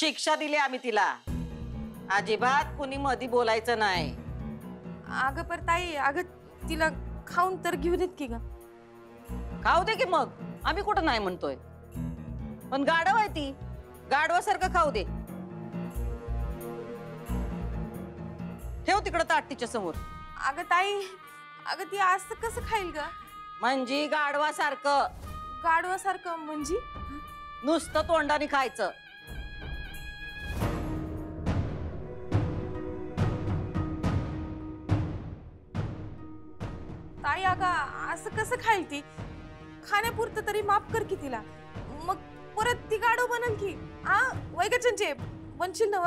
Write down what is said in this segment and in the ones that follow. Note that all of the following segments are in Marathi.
शिक्षा दिली आम्ही तिला. अजिबात कुणी मधी बोलायचं नाही. अगं पर ताई, अगं तिला खाऊन तर घेऊ देत की ग. खाऊ दे की मग, आम्ही कुठं नाही म्हणतोय. पण गाढव आहे ती, गाढवासारखं खाऊ दे. ठेव तिकडं ताट तिच्या समोर. अगं ताई, अगं ती असं कसं खाईल ग? म्हणजे गाढवासारखं. गाढवासारखं म्हणजे? नुसतं तोंडाने खायचं. ताई अगं असं कसं खाईल ती? खाण्यापुरतं तरी माफ कर की तिला. मग परत ती गाढव बनल की. वय ग चंचे, बनशील ना?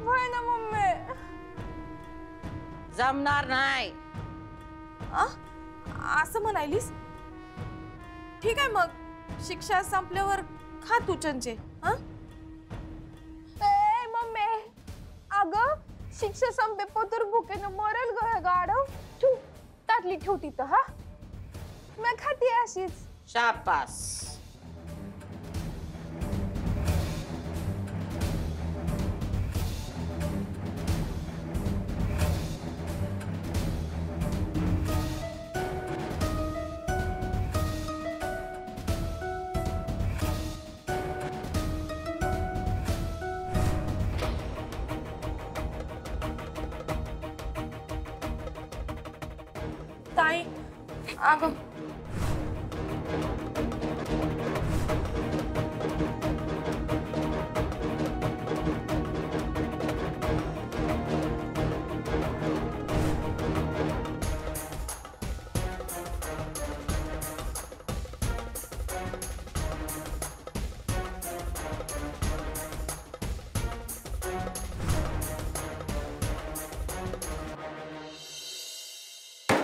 वय ना मम्मी. जमणार नाही. असं म्हणायलीस? ठीक आहे मग, शिक्षा संपल्यावर खा तू चंचे. मम्मी, अगं शिक्षा संपे पतर भुकेनं मरेल ग गाढव. ठेव ताटली, ठेव तिथं. हा, मी खाते अशीच. शाबास. ताई अगं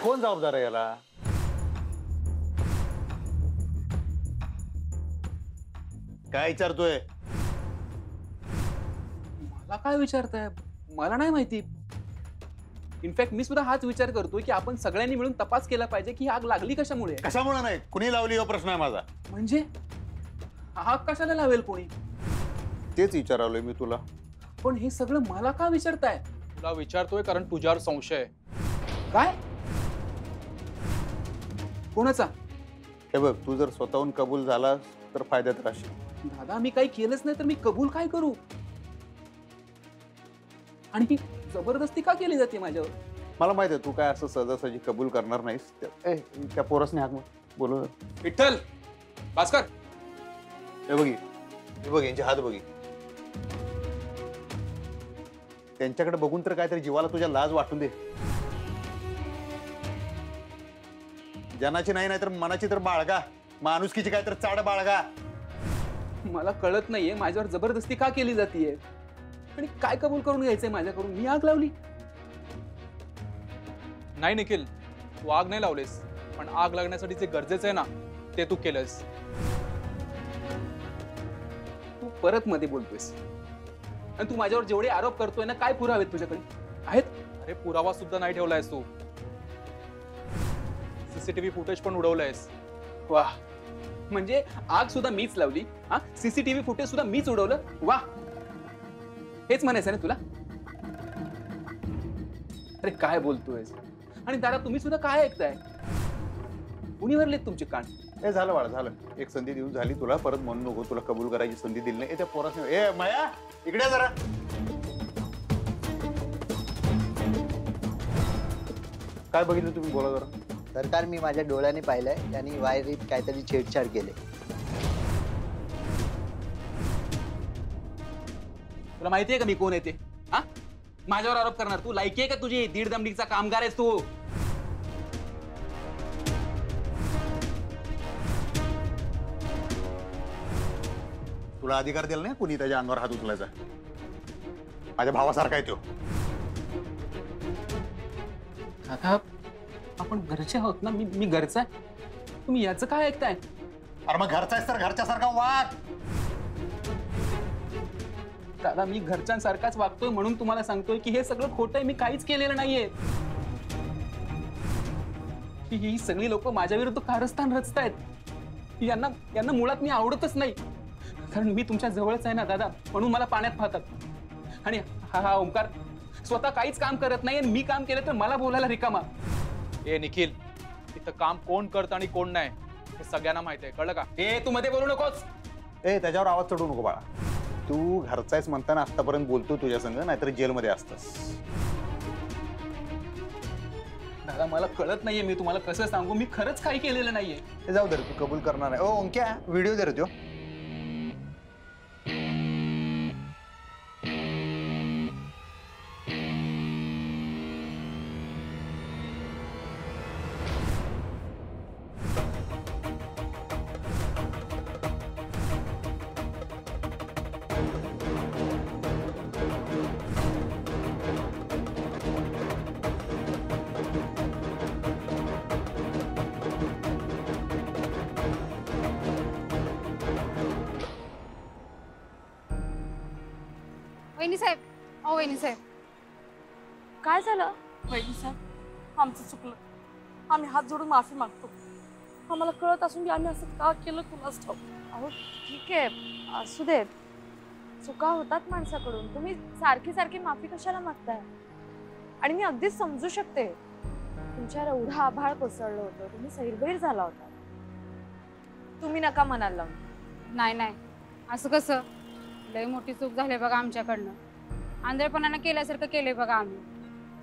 कोण जबाबदार आहे याला? काय विचारतोय? मला काय विचारताय? मला नाही माहिती. इनफॅक्ट मी सुद्धा हाच विचार करतोय की आपण सगळ्यांनी मिळून तपास केला पाहिजे की आग लागली कशामुळे. कशामुळे नाही, कुणी लावली हा प्रश्न आहे माझा. म्हणजे आग कशाला लावेल कोणी? तेच विचारालोय मी तुला. पण हे सगळं मला का विचारताय? तुला विचारतोय कारण तुझ्यावर संशय. काय? कोणाचा? हे बघ, तू जर स्वतःहून कबूल झालास तर फायद्यात राहशील. दादा मी काही केलंच नाही तर मी कबूल काय करू? आणि ही जबरदस्ती का केली जाते माझ्यावर? मला माहित आहे तू काय असं सहजासहजी कबूल करणार नाहीस. त्या पोरसने हाक बोलू. विठ्ठल, भास्कर, हे बघी, हे बघ यांचे हात बघी. त्यांच्याकडे बघून तर काहीतरी जीवाला तुझ्या लाज वाटून दे. जनाची नाही तर मनाची तर बाळगा, माणुसकीची काय तर चाड बाळगा. मला कळत नाहीये माझ्यावर जबरदस्ती का केली जातीये आणि काय कबूल करून घ्यायचंय माझ्याकडून? मी आग लावली? नाही निखिल, तू आग नाही लावलेस, पण आग लागण्यासाठी जे गरजेचं आहे ना ते तू केलंस. तू परत मध्ये बोलतोयस आणि तू माझ्यावर जेवढे आरोप करतोय ना, काय पुरावे तुझ्याकडे आहेत? अरे पुरावा सुद्धा नाही ठेवलायस तू. सीसीटीव्ही फुटेज पण उडवलंयस. वाह, म्हणजे आग सुद्धा मीच लावली, सीसीटीव्ही फुटेज सुद्धा मीच उडवलं. वाह, हेच म्हणायचं ना तुला? अरे काय बोलतोयस? आणि दादा तुम्ही सुद्धा काय ऐकताय? कुणी भरलेत तुमचे कान? हे झालं बाळा, झालं. एक संधी देऊन झाली तुला. परत म्हणू नको तुला कबूल करायची संधी दिली नाही. त्या पोरासने, ए माया इकडे जरा. काय बघितलं तुम्ही? बोला जरा. सरकार, मी माझ्या डोळ्याने पाहिलंय त्यांनी वायरीत काहीतरी छेडछाड केले. तुला माहितीये का मी कोण येते? माझ्यावर आरोप करणार तू? लायकी आहे का तुझी? दीड दमडीचा कामगार आहेस तू. तुला अधिकार दिला नाही कुणी त्याच्या अंगावर हात उचलायचा. माझ्या भावासारखा आहे तो. दादा आपण घरचे आहोत ना. मी घरचा आहे. तुम्ही याचं काय ऐकताय? अरे मग घरचा आहेस तर घरच्यासारखा वाग. दादा मी घरच्यांसारखाच वागतोय म्हणून तुम्हाला सांगतोय की हे सगळं खोटं आहे. मी काहीच केलेलं नाहीये. ही सगळी लोक माझ्या विरुद्ध कारस्थान रचतायत. यांना मुळात मी आवडतच नाही. कारण मी तुमच्या जवळच आहे ना दादा, म्हणून मला पाण्यात पाहतात. आणि हा ओंकार स्वतः काहीच काम करत नाही आणि मी काम केलं तर मला बोलायला रिकामा. ए निखिल, इथं काम कोण करतं आणि कोण नाही हे सगळ्यांना माहिती आहे, कळलं का? तू मध्ये बोलू नकोस. त्याच्यावर आवाज चढवू नको बाळा. तू घरचा आहेस म्हणताना आतापर्यंत बोलतो तुझ्या संग, नाहीतर जेलमध्ये असतस. दादा मला कळत नाहीये, मी तुम्हाला कसं सांगू, मी खरंच काही केलेलं नाहीये. ते जाऊ दे रे, तू कबूल करणार नाही. ओ ओंक्या, व्हिडिओ दे रे त्यो. वहिनी साहेब, ओ वहिनी साहेब, काय झालं? वहिनी साहेब, आमचं चुकलं. आम्ही हात जोडून माफी मागतो. आम्हाला कळत असून की आम्ही असं का केलं कुणाच ठाऊक. अहो ठीक आहे, असू देत. चुका होतात माणसाकडून, तुम्ही सारखी सारखी माफी कशाला मागताय? आणि मी अगदीच समजू शकते, तुमच्यावर एवढं आभाळ कोसळलं होतं, तुम्ही सैरभैर झाला होता. तुम्ही नका मनाला लावून. नाही नाही, असं कसं? लय मोठी चूक झाली बघा आमच्याकडनं. आंधळेपणानं केल्यासारखं केलंय बघा आम्ही.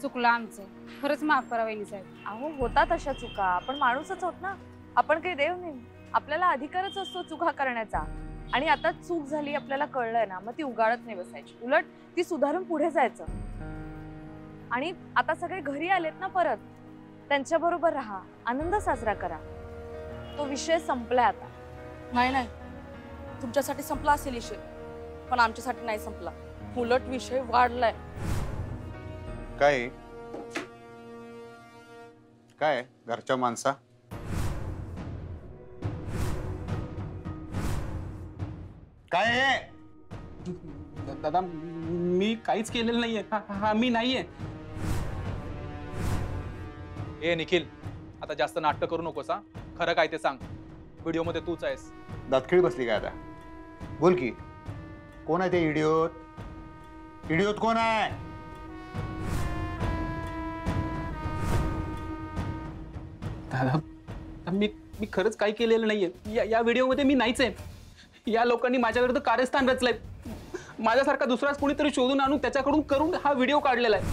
चुकलं आमचं, खरंच माफ करा वहिनी साहेब. अहो होतात अशा चुका, आपण माणूसच आहोत ना, आपण काही देव नाही. आपल्याला अधिकारच असतो चुका करण्याचा. आणि आता चूक झाली आपल्याला कळलंय ना, मग ती उगाळत नाही बसायची, उलट ती सुधारून पुढे जायचं. आणि आता सगळे घरी आलेत ना परत, त्यांच्या बरोबर राहा, आनंद साजरा करा. तो विषय संपलाय आता. नाही नाही, तुमच्यासाठी संपला असेल विषय, पण आमच्यासाठी नाही संपला. उलट विषय वाढलाय. काय काय घरच्या माणसा? काय आहे? दादा मी काहीच केलेलं नाहीये. हा मी नाहीये. ए निखिल, आता जास्त नाटक करू नकोस हा. खरं काय ते सांग. व्हिडिओ मध्ये तूच आहेस. दातखिळी बसली काय आता? बोल की, कोण आहे ते इडियोत? इडियोत कोण आहे? दादा मी खरंच काही केलेलं नाहीये. या व्हिडिओमध्ये मी नाहीच आहे. या लोकांनी माझ्या विरुद्ध कारस्थान रचलंय. माझ्यासारखा दुसराच कोणीतरी शोधून आणून त्याच्याकडून करून हा व्हिडिओ काढलेला आहे.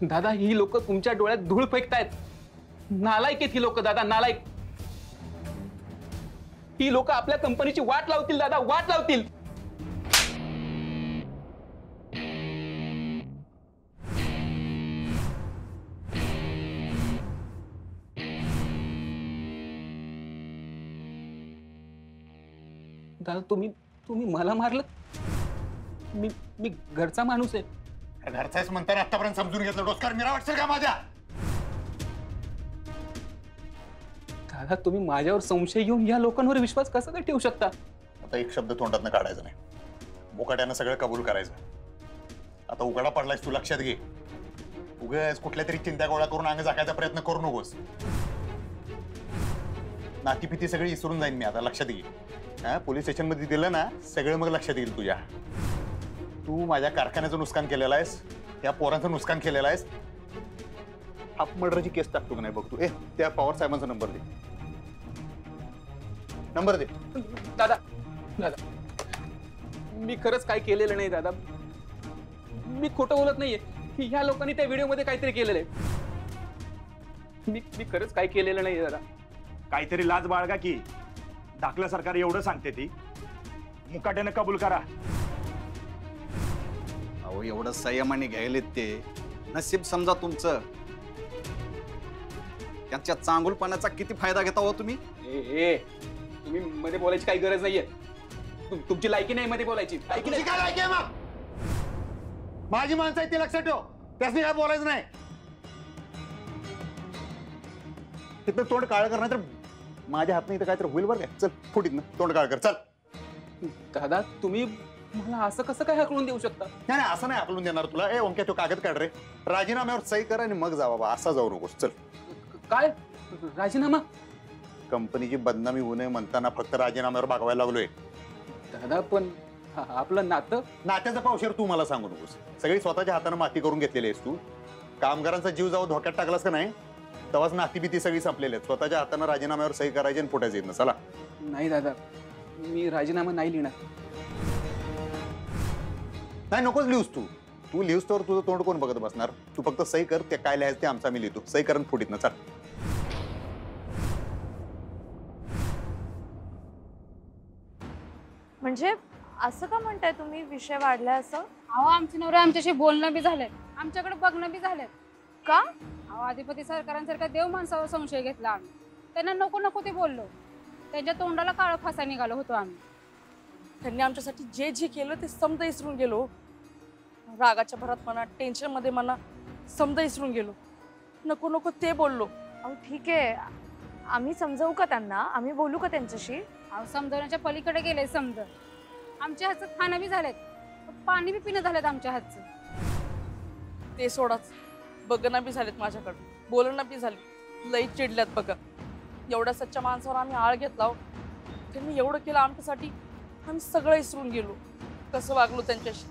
दादा ही लोक तुमच्या डोळ्यात धूळ फेकतायत. नालायक आहेत ही लोक दादा, नालायक. ही लोक आपल्या कंपनीची वाट लावतील दादा, वाट लावतील. दादा तुम्ही मला मारलं. मी घरचा माणूस आहे. घरचाच म्हणताना आतापर्यंत समजून घेतलं. डोसकार मिरा वाटसेल का माझ्या? दादा तुम्ही माझ्यावर संशय घेऊन या लोकांवर विश्वास कसा काय ठेवू शकता? आता एक शब्द तोंडातनं काढायचा नाही. बोकाट्यानं सगळं कबूल करायचं. आता उघडा पडलायस, तू लक्षात घे. उगाच कुठल्या तरी चिंता गोळा करून अंग झाकायचा प्रयत्न करू नकोस. नातीपिती सगळी विसरून जाईन मी आता, लक्षात घे. हा, पोलीस स्टेशन मध्ये दिलं ना, सगळं मग लक्षात येईल तुझ्या. तू माझ्या कारखान्याचं नुकसान केलेलं आहेस, त्या पोरांचं नुकसान केलेलं आहेस. हाफ मर्डरची केस टाकतो का नाही बघ तू. त्या पवार साहेबांचा नंबर दे. नंबर दे. दादा मी खरंच काय केलेलं नाही दादा. मी खोटं बोलत नाहीये. ह्या लोकांनी त्या व्हिडिओमध्ये काहीतरी केलेलं आहे. मी खरंच काय केलेलं नाही दादा. काहीतरी लाज बाळगा की. दाखलं सरकार एवढं सांगते ती, मुकाट्यानं कबूल करा. अहो एवढं संयमाने घ्यायलेत ते. नशीब समजा तुमचं. त्यांच्या चांगुलपणाचा किती फायदा घेता हो तुम्ही. तुम्ही मध्ये बोलायची काही गरज नाहीये. तुमची लायकी नाही मध्ये बोलायची. लायकी नाही. काय लायकी आहे मग? माझी माणसं आहे ती लक्षात ठेव. त्यासनी काय बोलायचं नाही. तिथं तोंड काळ कर, नाही तर माझ्या हात नाही तर काय तर होईल बरं काय. चल फुटीत ना तोंड काळ कर. चल. दादा तुम्ही मला असं कसं काय हकलून देऊ शकता? नाही नाही, असं नाही हकलून देणार तुला. ओंक्या तो कागद काढ रे. राजीनाम्यावर सही कर आणि मग जा बाबा. असा जाऊ नकोस. चल. काय राजीनामा? कंपनीची बदनामी होऊ नये म्हणताना फक्त राजीनाम्यावर भागवायला लागलोय. दादा पण आपलं नातं नात्याचा पावशेर तू मला सांगू नकोस. सगळी स्वतःच्या हाताने माती करून घेतलेली आहेस तू. कामगारांचा जीव जाऊ धोक्यात टाकलास का नाही तेव्हाच नाती भीती सगळी संपलेली आहेत. स्वतःच्या हाताने राजीनाम्यावर सही करायची आणि फुटायचं येत ना. चला. नाही दादा, मी राजीनामा नाही लिहिणार. नाही नकोच लिहूस तू. तू लिहूस तर तुझं तोंड कोण बघत बसणार. तू फक्त सही कर. ते काय लिहायचं ते आमचा मी लिहितो. सही करून फुटीत ना. चल. म्हणजे असं का म्हणताय तुम्ही विषय वाढलाय असं? अहो आमचे नवरे आमच्याशी बोलणं बी झालंय, आमच्याकडे बघणं बी झालंय. का? अहो अधिपती सरकारांसारखा देव माणसावर संशय घेतला आम्ही. त्यांना नको नको ते बोललो. त्यांच्या तोंडाला काळं फासा निघालो होतो आम्ही. त्यांनी आमच्यासाठी जे जे केलं ते समजा विसरून गेलो. रागाच्या भरात म्हणा, टेन्शन मध्ये म्हणा, समजा विसरून गेलो. नको नको ते बोललो. अहो ठीक आहे, आम्ही समजावू का त्यांना? आम्ही बोलू का त्यांच्याशी? अहो समजवण्याच्या पलीकडे गेले समज. आमच्या हातचं खाणं बी झालेत, पाणी बी पिणं झालेत आमच्या हातचं. ते सोडाच, बघणं बी झालेत माझ्याकडे, बोलणं बी झाली. लई चिडल्यात बघा. एवढ्या सच्च्या माणसावर आम्ही आळ घेतला. त्यांनी एवढं केलं आमच्यासाठी, आम्ही सगळं विसरून गेलो. कसं वागलो त्यांच्याशी,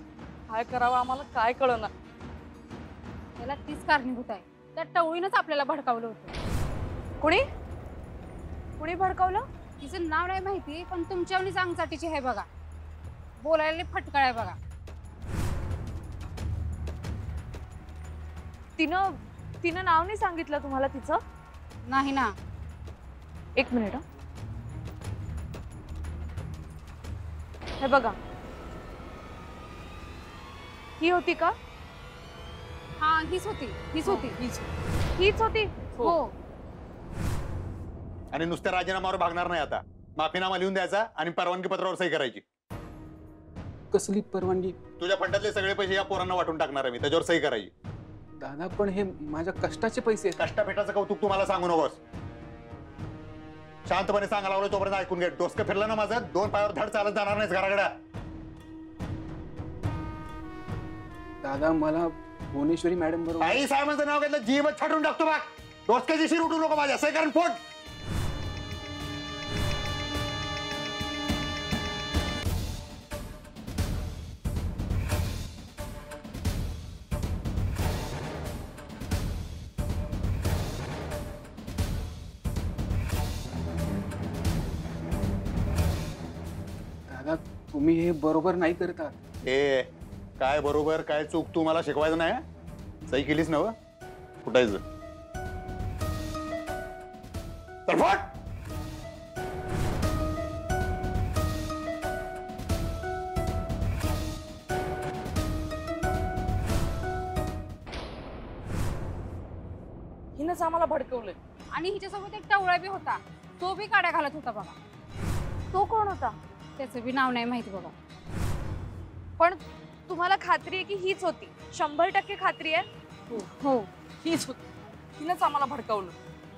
काय करावं आम्हाला काय कळना. त्याला तीच कारणीभूत आहे. त्या टवळीनंच आपल्याला भडकावलं होतं. कुणी कुणी भडकावलं? तिचं नाव नाही माहिती, पण तुमच्यावनी चांगचाटीची आहे बघा. बोलायला फटकळ आहे बघा. तिनं नाव नाही सांगितलं तुम्हाला तिचं? नाही ना. एक मिनिट. हे बघा, ही होती का? हा हीच होती, हीच होती, हीच होती. हो. आणि नुसत्या राजीनाम्यावर भागणार नाही आता. माफीनामा लिहून द्यायचा आणि परवानगी पत्रावर सही करायची. कसली परवानगी? तुझ्या फंडातले सगळे पैसे या पोरांना वाटून टाकणार आहे मी. त्याच्यावर सही करायची. दादा पण हे माझ्या कष्टाचे पैसे आहेत. कष्टापेटाचं कौतुक तुम्हाला सांगू नकोस. शांतपणे सांगा लागलो तोपर्यंत ऐकून घे. डोसकं फिरलं ना माझं, 2 पायावर धड चालत जाणार नाहीस घराकडे. दादा मला भुवनेश्वरी मॅडम बरोबर. आई साहेबांचं नाव घेतलं जीवच छाटून टाकतो बघ. डोसक्याची शिर उठू नको माझ्या. सही करून फोड. दादा तुम्ही हे बरोबर नाही करत आहात. ए काय बरोबर काय चूक तू मला शिकवायचं नाही. सही केलीस ना? फुटायचं. तर फट. हिनंच आम्हाला भडकवलंय. आणि हिच्यासोबत एक टवळा बी होता, तो बी काड्या घालत होता बघा. तो कोण होता? त्याचं बी नाव नाही माहिती बघा. पण तुम्हाला खात्री आहे की हीच होती? 100% खात्री आहे? हो हीच होती. हिनंच आम्हाला भडकवलं.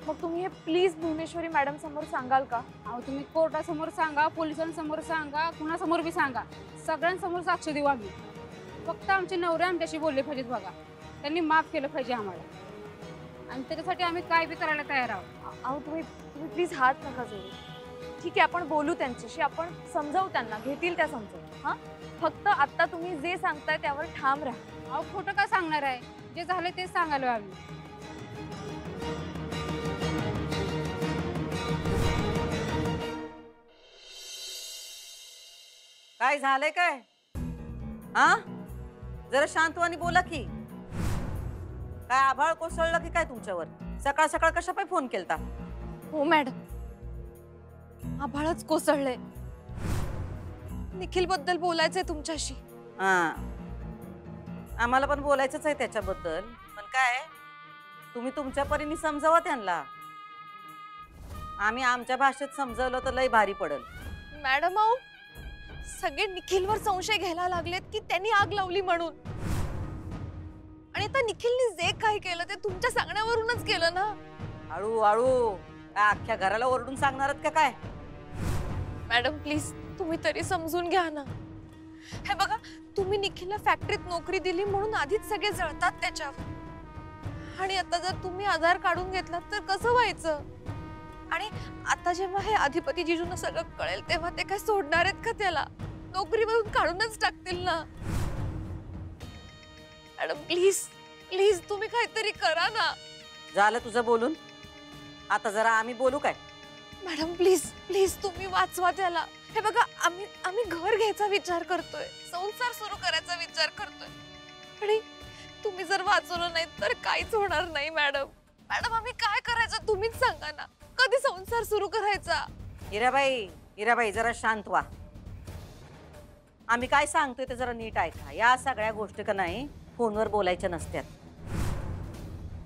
मग तुम्ही हे प्लीज भुवनेश्वरी मॅडम समोर सांगाल का? अहो तुम्ही कोर्टासमोर सांगा, पोलिसांसमोर सांगा, कुणासमोर बी सांगा. सगळ्यांसमोर साक्ष देऊ आम्ही. फक्त आमचे नवरे आमच्याशी बोलले पाहिजेत बघा. त्यांनी माफ केलं पाहिजे आम्हाला. आणि त्याच्यासाठी आम्ही काय बी करायला तयार आहोत. अहो तुम्ही प्लीज हात नका जोडू. ठीक आहे, आपण बोलू त्यांच्याशी, आपण समजावू त्यांना, घेतील त्या समजून. हा फक्त आता तुम्ही जे सांगताय त्यावर ठाम राहा. अहो खोटं काय सांगणार आहे? जे झाले तेच सांगायला आम्ही. काय झालंय काय? हा जरा शांतवानी बोला की. काय आभाळ कोसळलं की काय तुमच्यावर? सकाळ सकाळ कशा पाय फोन केलता? हो मॅडम, आभाळच कोसळले. निखिल बद्दल बोलायचंय तुमच्याशी. हा आम्हाला पण बोलायचंच आहे त्याच्याबद्दल. पण काय तुम्ही तुमच्या परीने समजावा त्यांना. आम्ही आमच्या भाषेत समजवलं तर लय भारी पडल. मॅडम अहो सगळे निखिलवर संशय घ्यायला लागलेत की त्यांनी आग लावली म्हणून. आणि आता निखिलने जे काही केलं ते तुमच्या सांगण्यावरूनच केलं ना. हळू हळू अख्ख्या घराला ओरडून सांगणारत का काय? मॅडम प्लीज तुम्ही तरी समजून घ्या ना. हे बघा, तुम्ही निखिलला फॅक्टरीत नोकरी दिली म्हणून आधीच सगळे जळतात त्याच्यावर. आणि आता जर तुम्ही आधार काढून घेतलात तर कसं व्हायचं? आणि आता जेव्हा हे अधिपती जिजूंना सगळं कळेल तेव्हा ते काय सोडणार आहेत का त्याला? नोकरीवरून काढूनच टाकतील ना. मॅडम प्लीज प्लीज तुम्ही काहीतरी करा ना. झालं तुझं बोलून? आता जरा आम्ही बोलू काय? मॅडम प्लीज प्लीज तुम्ही वाचवा त्याला. हे बघा आम्ही घर घ्यायचा विचार करतोय, संसार सुरू करायचा विचार करतोय, आणि तुम्ही जर वाचवलं नाही तर काहीच होणार नाही. मॅडम मॅडम आम्ही काय करायचं तुम्हीच सांगा ना. कधी संसार सुरू करायचा? हिराबाई जरा शांत व्हा. आम्ही काय सांगतोय ते जरा नीट ऐका. या सगळ्या गोष्टी का नाही फोनवर बोलायच्या नसत्यात,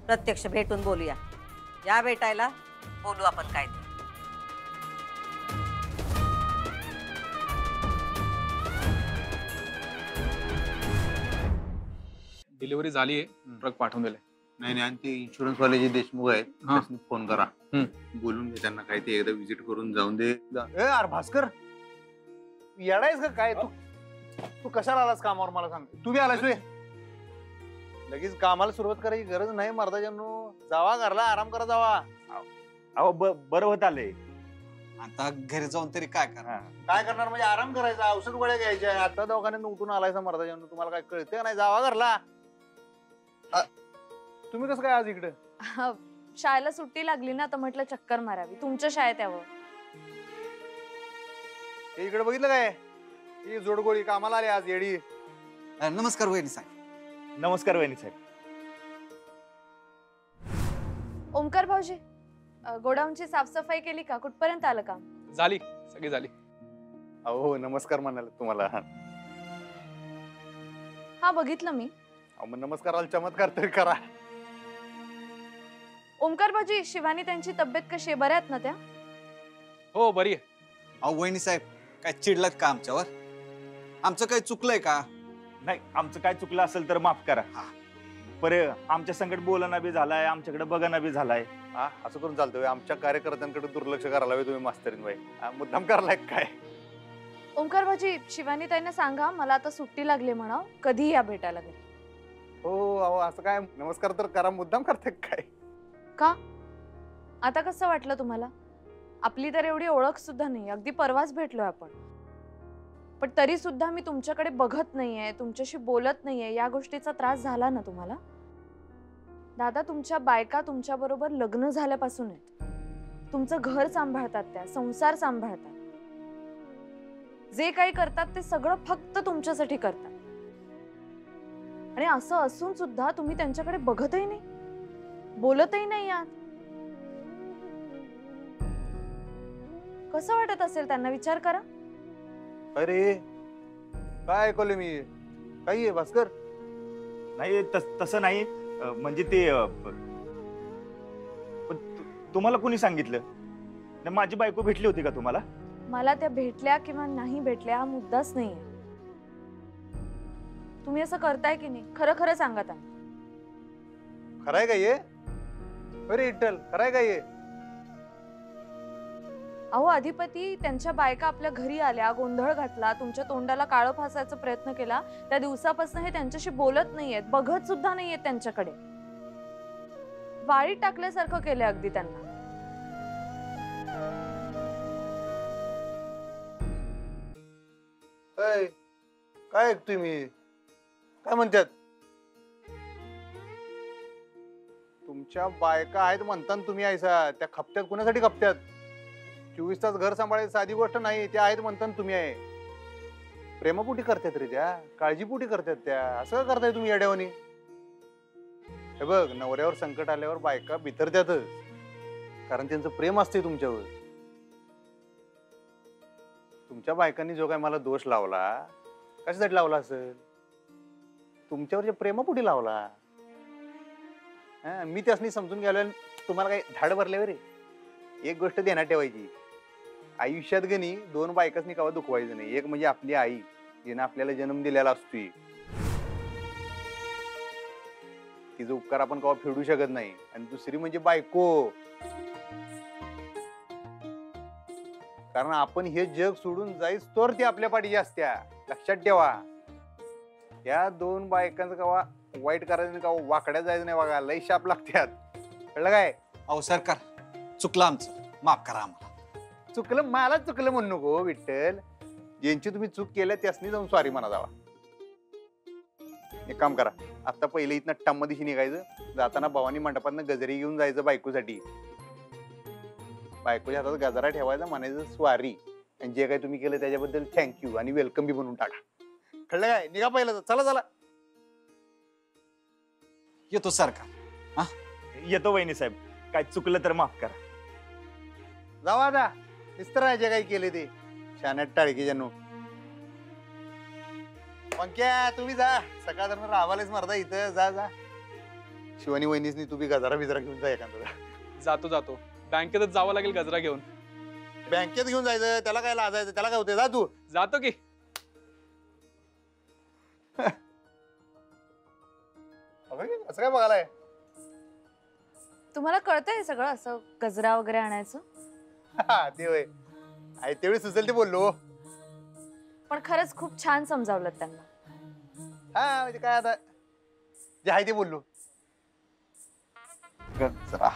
प्रत्यक्ष भेटून बोलूया. या भेटायला बोलू आपण काय ते. डिलिव्हरी झाली आहे, ट्रक पाठवून दिलाय. नाही आणि ते इन्शुरन्स वाले जे देशमुख आहेत हा. त्यांनी फोन करा, बोलून घे त्यांना. काय ते एकदा विजिट करून जाऊन दे. यार भास्कर येडायस का काय तू? तू कशाला आलास कामावर मला सांग. तू बी आलास वे लगेच कामाला सुरुवात करायची गरज नाही मर्दाजांनो. जावा घरला आराम करा जावा. अहो बरं होत आले. आता घरी जाऊन तरी काय करा? काय करणार म्हणजे आराम करायचा, औषध गोळ्या घ्यायच्या. आता दवाखान्यात उठून आलायसा मर्दाजांनो, तुम्हाला काय कळतंय का नाही? जावा घरला. तुम्ही कसं काय आज इकडे? शाळेला सुट्टी लागली ना तर म्हटलं चक्कर मारावी. तुमच्या शाळेत यावं. हे इकडे बघितलं काय? ही जोडगोळी कामाला आली आज येडी. नमस्कार वहिनी साहेब. नमस्कार वहिनी साहेब. ओमकार भाऊजी, गोडाऊनची साफसफाई केली का? कुठपर्यंत आलं काम? झाली, सगळी झाली. अहो नमस्कार म्हणाल तुम्हाला. हा बघितलं मी. मग नमस्काराला चमत्कार तरी करा. ओमकार भाऊजी, शिवानी त्यांची तब्येत कशी आहे? बऱ्या आहेत ना त्या? हो बरी आहे. अहो वहिनी साहेब काय चिडलात का आमच्यावर? आमचं काही चुकलंय का? नाही आमचं काय चुकलं असेल तर माफ करा. पर आमच्या संकट बोलणं बी झालाय, आमच्याकडे बघणं बी झालाय. हा असं करून चालतोय? आमच्या कार्यकर्त्यांकडे दुर्लक्ष करायला हवे तुम्ही मास्तरीन बाई. मुद्दाम करायला काय? ओमकार भाऊजी, शिवानी ताईंना सांगा मला आता सुट्टी लागली म्हणा, कधी या भेटायला घरी. हो अहो असं काय नमस्कार तर करा, मुद्दाम करते काय? का? आता कसं वाटलं तुम्हाला? आपली तर एवढी ओळख सुद्धा नाही, अगदी परवाच भेटलोय आपण. पण तरी सुद्धा मी तुमच्याकडे बघत नाहीये, तुमच्याशी बोलत नाहीये, या गोष्टीचा त्रास झाला ना तुम्हाला? दादा, तुमच्या बायका तुमच्या बरोबर लग्न झाल्यापासून आहेत. तुमचं घर सांभाळतात, त्या संसार सांभाळतात. जे काही करतात ते सगळं फक्त तुमच्यासाठी करतात. आणि असं असून सुद्धा तुम्ही त्यांच्याकडे बघतही नाही, बोलतही नाही आहात. कसं वाटत असेल त्यांना? विचार करा. अरे काय ऐकलं मी? काही आहे भास्कर? नाही तसं नाही. म्हणजे ते तुम्हाला कोणी सांगितलं? नाही, माझी बायको भेटली होती का तुम्हाला? मला त्या भेटल्या किंवा नाही भेटल्या हा मुद्दाच नाहीये. तुम्ही असं करताय की नाही खरं खरं सांगा त्यांना. खराय का ये? अरे इट्टल खराय का ये? अहो अधिपती, त्यांच्या बायका आपल्या घरी आल्या, गोंधळ घातला, तुमच्या तोंडाला काळं फासायचा प्रयत्न केला. त्या दिवसापासून हे त्यांच्याशी बोलत नाहीयेत, बघत सुद्धा नाहीयेत त्यांच्याकडे. वाळीत टाकल्यासारखं केलंय अगदी त्यांना. काय ऐकतोय मी? काय म्हणतात? तुमच्या बायका आहेत म्हणतात तुम्ही ऐसा. त्या खपत्यात कुणासाठी खपत्यात? 24 तास घर सांभाळायची साधी गोष्ट नाही. त्या आहेत म्हणतात तुम्ही आहे. प्रेमापोटी करतात रे त्या, काळजीपोटी करतात त्या. असं करताय तुम्ही येड्यावानी. हे बघ, नवऱ्यावर संकट आल्यावर बायका बिथरत्यातच, कारण त्यांचं प्रेम असते तुमच्यावर. तुमच्या बायकांनी जो काय मला दोष लावला, कशासाठी लावला असेल? तुमच्यावरच्या प्रेमापोटी लावला. मी त्यासनी समजून गेलो. तुम्हाला काही धाड भरल्यावर एक गोष्ट ध्यानात ठेवायची, आयुष्यात गणी 2 बायकांनी कवा दुखवायचं नाही. एक म्हणजे आपली आई, जिने आपल्याला जन्म दिलेला असतोय, तिचा उपकार आपण कवा फेडू शकत नाही. आणि दुसरी म्हणजे बायको, कारण आपण हे जग सोडून जाईच तर ती आपल्या पाठीची असत्या. लक्षात ठेवा. या 2 बायकांचं कवा वाईट करायचं नाही, कवा वाकड्या जायचं नाही. बघा लय शाप लागतात. कळलं काय? अहो सरकार चुकलं आमचं. माफ करा आम्हाला. चुकलं मला चुकलं म्हणू नको विठ्ठल. ज्यांची तुम्ही चूक केल्या त्यासनी जाऊन सॉरी म्हणा जावा. एक काम करा, आता पहिले इथनं टम्म दिशी निघायचं. जाताना भवानी मंडपातनं गजरी घेऊन जायचं बायकोसाठी. बायकोच्या हातात गजरा ठेवायचा, म्हणायचं स्वारी, आणि जे काही तुम्ही केलं त्याच्याबद्दल थँक्यू आणि वेलकम बी बनवून टाका. कळलं काय? निघा पहिलं. चला चला. येतो सरकार. येतो वहिनी साहेब, काय चुकलं तर माफ करा. जावा आता. मिस्टर जे काही केले ते शाण्यात टाळकी जणू. पंक्या तुम्ही जा, सकाळ दरम्यान राहावालेच मरदा इथं. जा जा. शिवानी वहिनीसनी तुम्ही गजारा बिजरा घेऊन जा एखादा. जातो बँकेतच जावं लागेल गजरा घेऊन. बँकेत घेऊन जायचं, त्याला काय लाजायचं, त्याला काय होते. जा तू. जातो की. असं काय बघायलाय? तुम्हाला कळतंय हे सगळं असं गजरा वगैरे आणायचं? ते होय. आहे तेवढी सुचल ते बोललो. पण खरंच खूप छान समजावलं त्यांना. हा म्हणजे काय आता जे आहे ते बोललो. चला.